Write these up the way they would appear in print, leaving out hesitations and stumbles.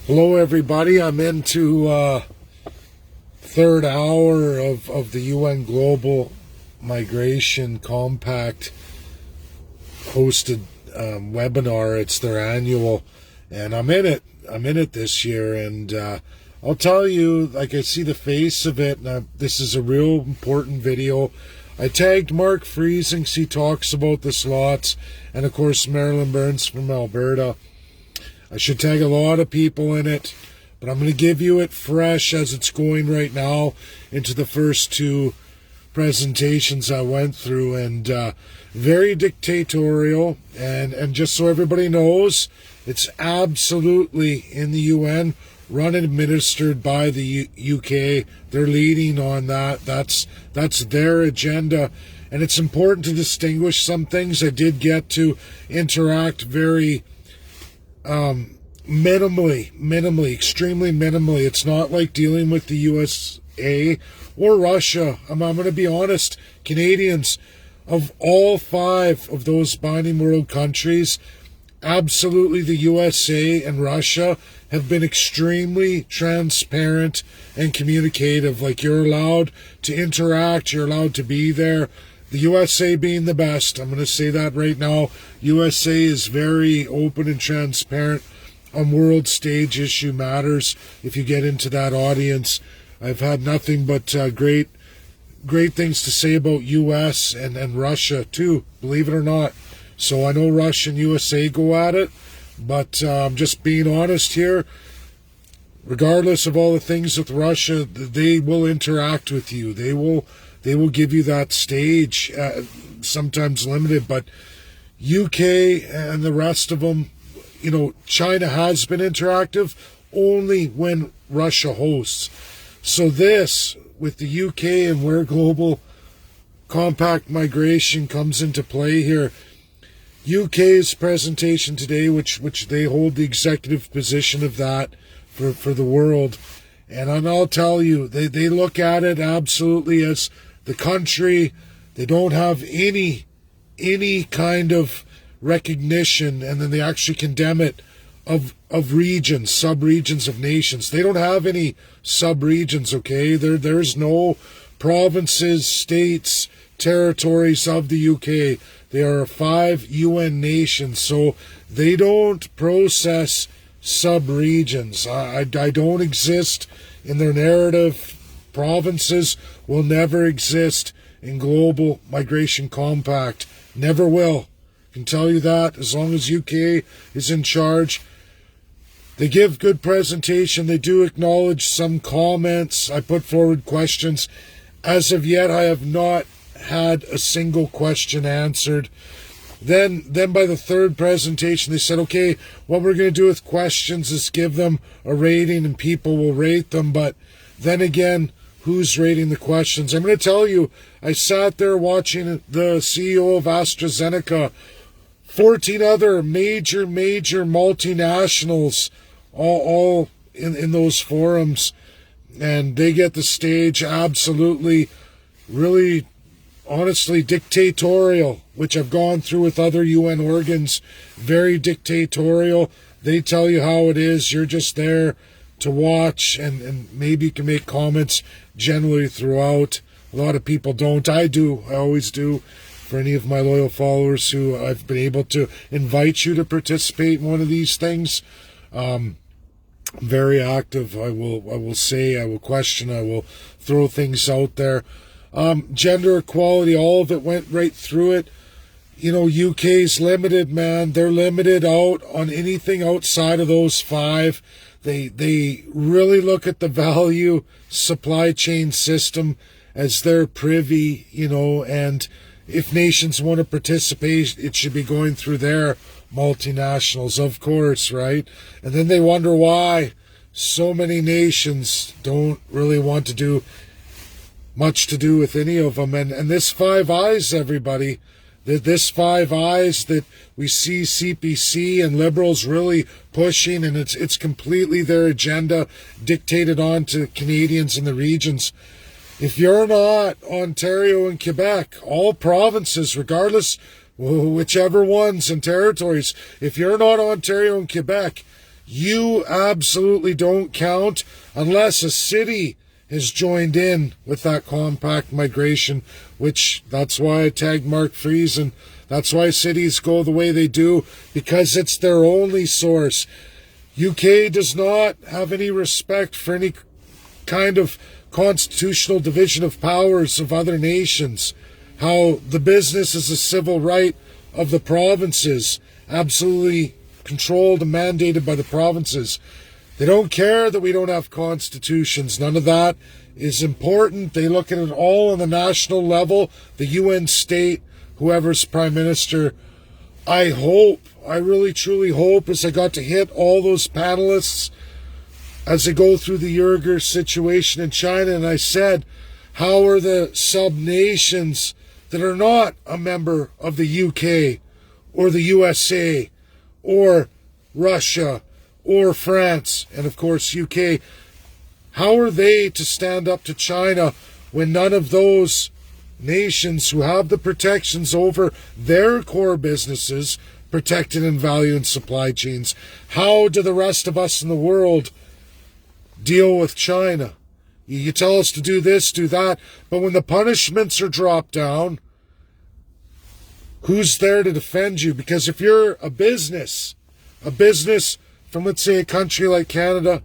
Hello, everybody. I'm into third hour of the UN Global Migration Compact hosted webinar. It's their annual, and I'm in it. I'm in it this year, and I'll tell you, like, I see the face of it, and this is a real important video. I tagged Mark Friesings. He talks about this lots, and of course Marilyn Burns from Alberta. I should tag a lot of people in it, but I'm going to give you it fresh as it's going right now into the first two presentations I went through, and very dictatorial, and just so everybody knows, it's absolutely in the UN, run and administered by the UK. They're leading on that. That's their agenda, and it's important to distinguish some things. I did get to interact very minimally, extremely minimally. It's not like dealing with the USA or Russia. I'm going to be honest, Canadians, of all five of those binding world countries, absolutely the USA and Russia have been extremely transparent and communicative. Like, you're allowed to interact, you're allowed to be there. The USA being the best. I'm going to say that right now. USA is very open and transparent on world stage issue matters. If you get into that audience, I've had nothing but great things to say about US and Russia too, believe it or not. So I know Russia and USA go at it, but I'm just being honest here. Regardless of all the things with Russia, they will interact with you. They will give you that stage, sometimes limited, but UK and the rest of them, you know, China has been interactive only when Russia hosts. So this, with the UK and where global compact migration comes into play here, UK's presentation today, which they hold the executive position of that for the world, and I'll tell you, they look at it absolutely as the country. They don't have any kind of recognition, and then they actually condemn it of regions, sub-regions of nations. They don't have any sub-regions, okay? There's no provinces, states, territories of the UK. They are 5 UN nations, so they don't process sub-regions. I don't exist in their narrative. Provinces will never exist in Global Migration Compact. Never will. I can tell you that. As long as UK is in charge. They give good presentation. They do acknowledge some comments. I put forward questions. As of yet, I have not had a single question answered. Then by the third presentation, they said, okay, what we're going to do with questions is give them a rating and people will rate them. But then again, who's rating the questions? I'm going to tell you, I sat there watching the CEO of AstraZeneca, 14 other major multinationals, all in those forums, and they get the stage absolutely, really, honestly dictatorial, which I've gone through with other UN organs. Very dictatorial. They tell you how it is. You're just there to watch, and maybe you can make comments generally throughout. A lot of people don't. I do. I always do. For any of my loyal followers who I've been able to invite you to participate in one of these things. I'm very active. I will say, I will question, I will throw things out there. Gender equality, all of it went right through it. You know, UK's limited, man. They're limited out on anything outside of those 5. They really look at the value supply chain system as their privy, you know, and if nations want to participate, it should be going through their multinationals, of course, right? And then they wonder why so many nations don't really want to do much to do with any of them. And this Five Eyes, everybody, this Five Eyes that we see CPC and Liberals really pushing, and it's completely their agenda dictated on to Canadians in the regions. If you're not Ontario and Quebec, all provinces, regardless, whichever ones and territories, if you're not Ontario and Quebec, You absolutely don't count unless a city has joined in with that compact migration, which that's why I tagged Mark Friesen. That's why cities go the way they do, because it's their only source. UK does not have any respect for any kind of constitutional division of powers of other nations. How the business is a civil right of the provinces, absolutely controlled and mandated by the provinces. They don't care that we don't have constitutions. None of that is important. They look at it all on the national level, the UN state, whoever's prime minister. I really truly hope, as I got to hit all those panelists as they go through the Uyghur situation in China, and I said, how are the sub-nations that are not a member of the UK or the USA or Russia or France, and of course UK, how are they to stand up to China when none of those nations who have the protections over their core businesses protected in value and supply chains? How do the rest of us in the world deal with China? You tell us to do this, do that, but when the punishments are dropped down, who's there to defend you? Because if you're a business from, let's say, a country like Canada,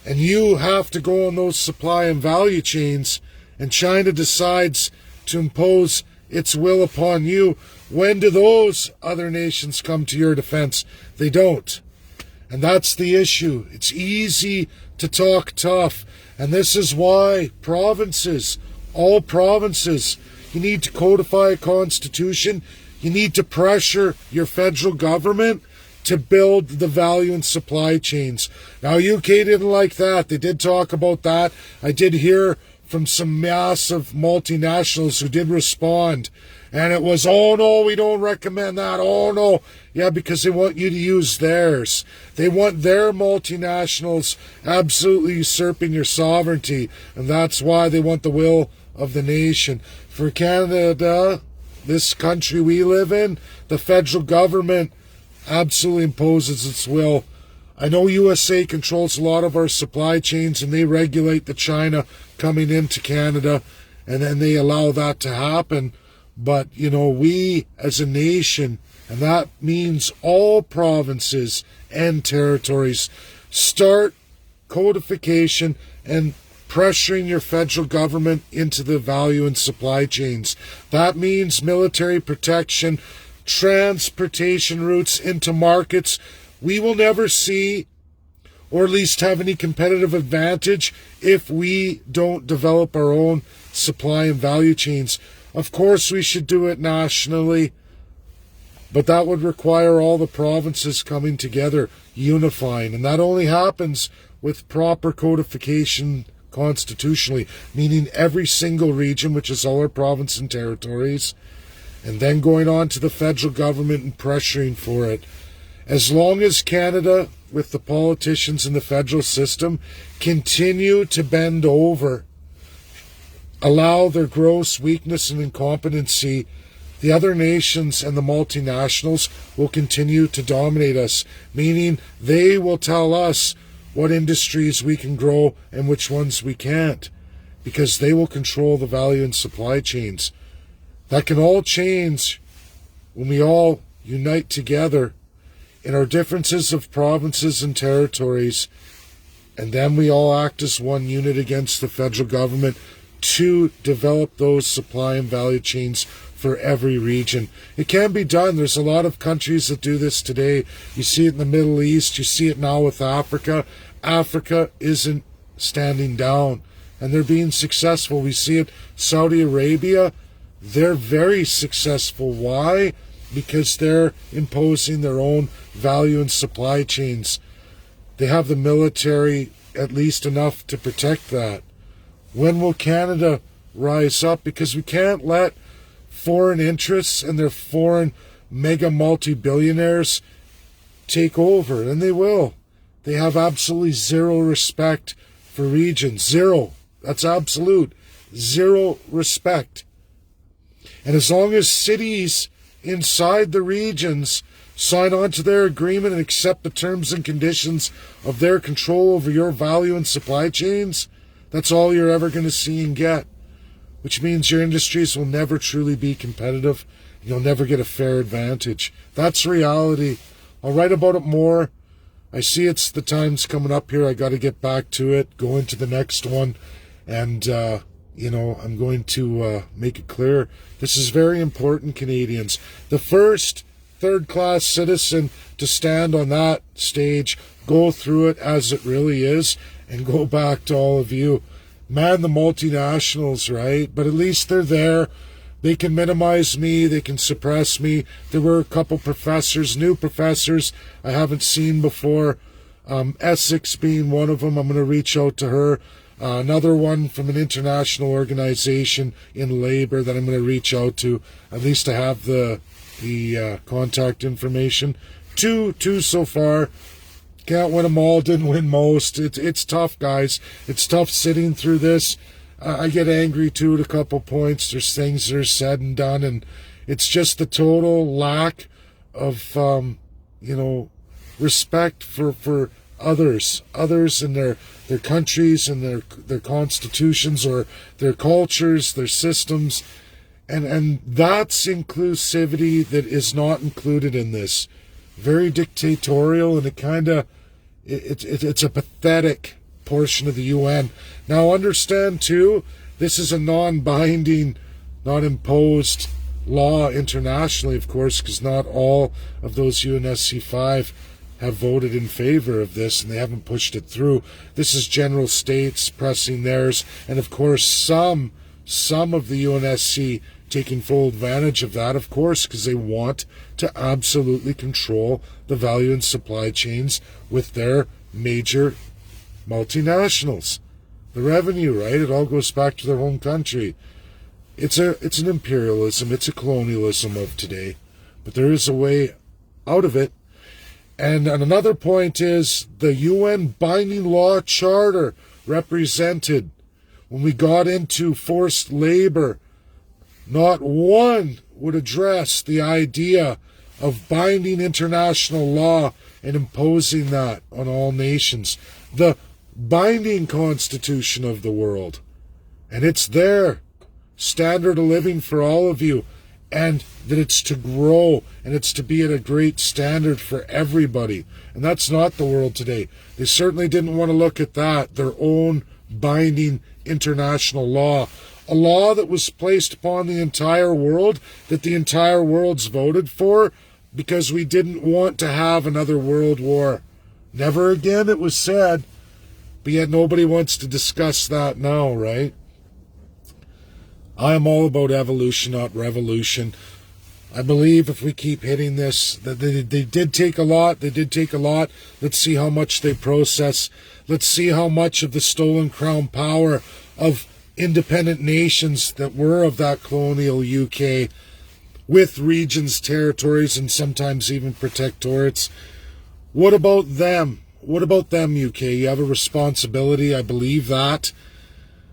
and you have to go on those supply and value chains, and China decides to impose its will upon you, when do those other nations come to your defense? They don't. And that's the issue. It's easy to talk tough. And this is why provinces, all provinces, you need to codify a constitution. You need to pressure your federal government to build the value and supply chains. Now, UK didn't like that. They did talk about that. I did hear from some massive multinationals who did respond. And it was, oh no, we don't recommend that. Oh no. Yeah, because they want you to use theirs. They want their multinationals absolutely usurping your sovereignty. And that's why they want the will of the nation. For Canada, this country we live in, the federal government absolutely imposes its will. I know USA controls a lot of our supply chains, and they regulate the China coming into Canada, and then they allow that to happen. But, we as a nation, and that means all provinces and territories, start codification and pressuring your federal government into the value and supply chains. That means military protection, transportation routes into markets. We will never see, or at least have any competitive advantage, if we don't develop our own supply and value chains. Of course, we should do it nationally, but that would require all the provinces coming together, unifying, and that only happens with proper codification constitutionally, meaning every single region, which is all our provinces and territories, and then going on to the federal government and pressuring for it. As long as Canada, with the politicians in the federal system, continue to bend over, allow their gross weakness and incompetency, the other nations and the multinationals will continue to dominate us, meaning they will tell us what industries we can grow and which ones we can't, because they will control the value and supply chains. That can all change when we all unite together in our differences of provinces and territories, and then we all act as one unit against the federal government to develop those supply and value chains for every region. It can be done. There's a lot of countries that do this today. You see it in the Middle East. You see it now with Africa. Africa isn't standing down, and they're being successful. We see it Saudi Arabia. They're very successful. Why? Because they're imposing their own value and supply chains. They have the military, at least enough to protect that. When will Canada rise up? Because we can't let foreign interests and their foreign mega multi-billionaires take over, and they will. They have absolutely zero respect for regions. Zero. That's absolute. Zero respect. And as long as cities inside the regions sign on to their agreement and accept the terms and conditions of their control over your value and supply chains, that's all you're ever going to see and get, which means your industries will never truly be competitive. You'll never get a fair advantage. That's reality. I'll write about it more. I see it's the time's coming up here. I got to get back to it, go into the next one, and, I'm going to make it clear. This is very important, Canadians. The first third-class citizen to stand on that stage, go through it as it really is, and go back to all of you. Man, the multinationals, right? But at least they're there. They can minimize me. They can suppress me. There were a couple professors, new professors I haven't seen before. Essex being one of them. I'm going to reach out to her. Another one from an international organization in labor that I'm going to reach out to. At least I have the contact information. Two so far. Can't win them all, didn't win most. It's tough, guys. It's tough sitting through this. I get angry too at a couple points. There's things that are said and done, and it's just the total lack of, respect for others in their countries and their constitutions or their cultures, their systems, and that's inclusivity that is not included in this. Very dictatorial, and it's a pathetic portion of the UN. Now understand too, this is a non-binding, not imposed law internationally, of course, because not all of those UNSC 5 have voted in favor of this, and they haven't pushed it through. This is general states pressing theirs, and of course some of the UNSC taking full advantage of that, of course, because they want to absolutely control the value and supply chains with their major multinationals. The revenue, right? It all goes back to their home country. It's an imperialism, it's a colonialism of today, but there is a way out of it. And another point is the UN binding law charter represented when we got into forced labor. Not one would address the idea of binding international law and imposing that on all nations. The binding constitution of the world. And it's there. Standard of living for all of you. And that it's to grow and it's to be at a great standard for everybody. And that's not the world today. They certainly didn't want to look at that, their own binding international law. A law that was placed upon the entire world, that the entire world's voted for, because we didn't want to have another world war. Never again, it was said. But yet nobody wants to discuss that now, right? I am all about evolution, not revolution. I believe if we keep hitting this, that they did take a lot. They did take a lot. Let's see how much they process. Let's see how much of the stolen crown power of independent nations that were of that colonial UK, with regions, territories, and sometimes even protectorates. What about them? What about them, UK? You have a responsibility, I believe that.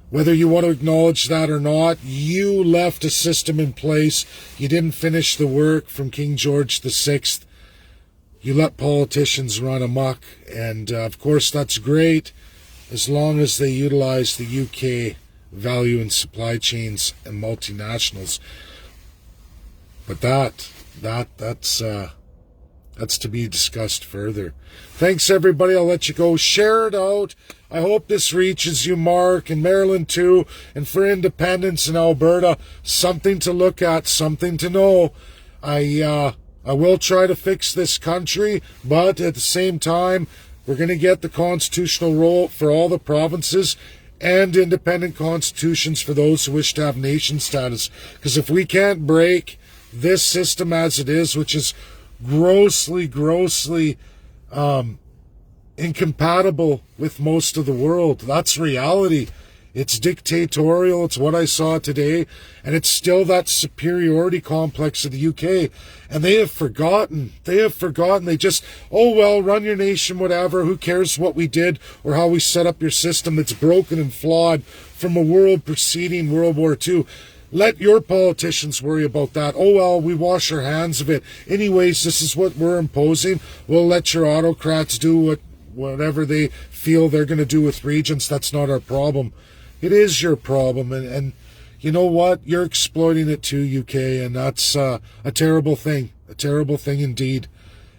Whether you want to acknowledge that or not, you left a system in place. You didn't finish the work from King George VI. You let politicians run amok. And, of course, that's great as long as they utilize the UK value and supply chains and multinationals. But that's to be discussed further. Thanks, everybody. I'll let you go. Share it out. I hope this reaches you, Mark, and Maryland too, and for independence in Alberta. Something to look at, something to know. I will try to fix this country, but at the same time, we're going to get the constitutional role for all the provinces and independent constitutions for those who wish to have nation status. Because if we can't break this system as it is, which is grossly incompatible with most of the world. That's reality. It's dictatorial. It's what I saw today. And it's still that superiority complex of the UK. And they have forgotten. They just, oh, well, run your nation, whatever. Who cares what we did or how we set up your system that's broken and flawed from a world preceding World War II. Let your politicians worry about that. Oh, well, we wash our hands of it. Anyways, this is what we're imposing. We'll let your autocrats do whatever they feel they're going to do with regions. That's not our problem. It is your problem. And you know what? You're exploiting it too, UK, and that's a terrible thing. A terrible thing indeed.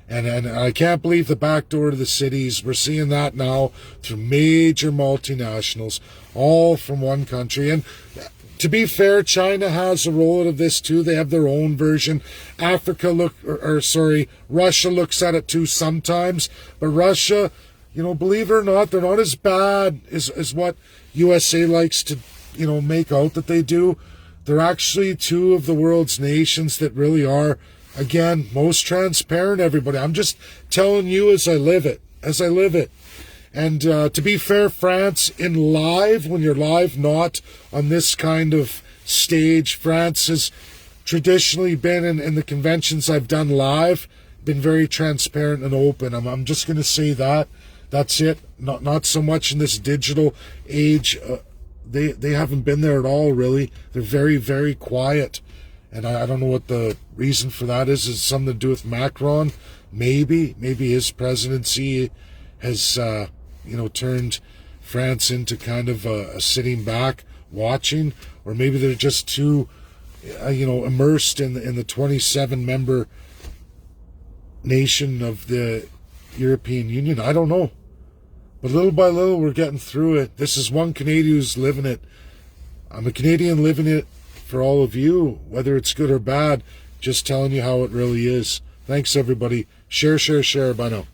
And I can't believe the back door to the cities. We're seeing that now through major multinationals, all from one country. And to be fair, China has a role of this too. They have their own version. Russia looks at it too sometimes. But Russia, believe it or not, they're not as bad as what USA likes to, make out that they do. They're actually two of the world's nations that really are, again, most transparent, everybody. I'm just telling you as I live it. And to be fair, France, in live, when you're live, not on this kind of stage, France has traditionally been, in the conventions I've done live, been very transparent and open. I'm just going to say that. That's it. Not so much in this digital age. They haven't been there at all, really. They're very, very quiet. And I don't know what the reason for that is. Is it something to do with Macron? Maybe his presidency has, turned France into kind of a sitting back, watching, or maybe they're just too, immersed in the 27-member nation of the European Union. I don't know. But little by little, we're getting through it. This is one Canadian who's living it. I'm a Canadian living it for all of you, whether it's good or bad, just telling you how it really is. Thanks, everybody. Share. Bye now.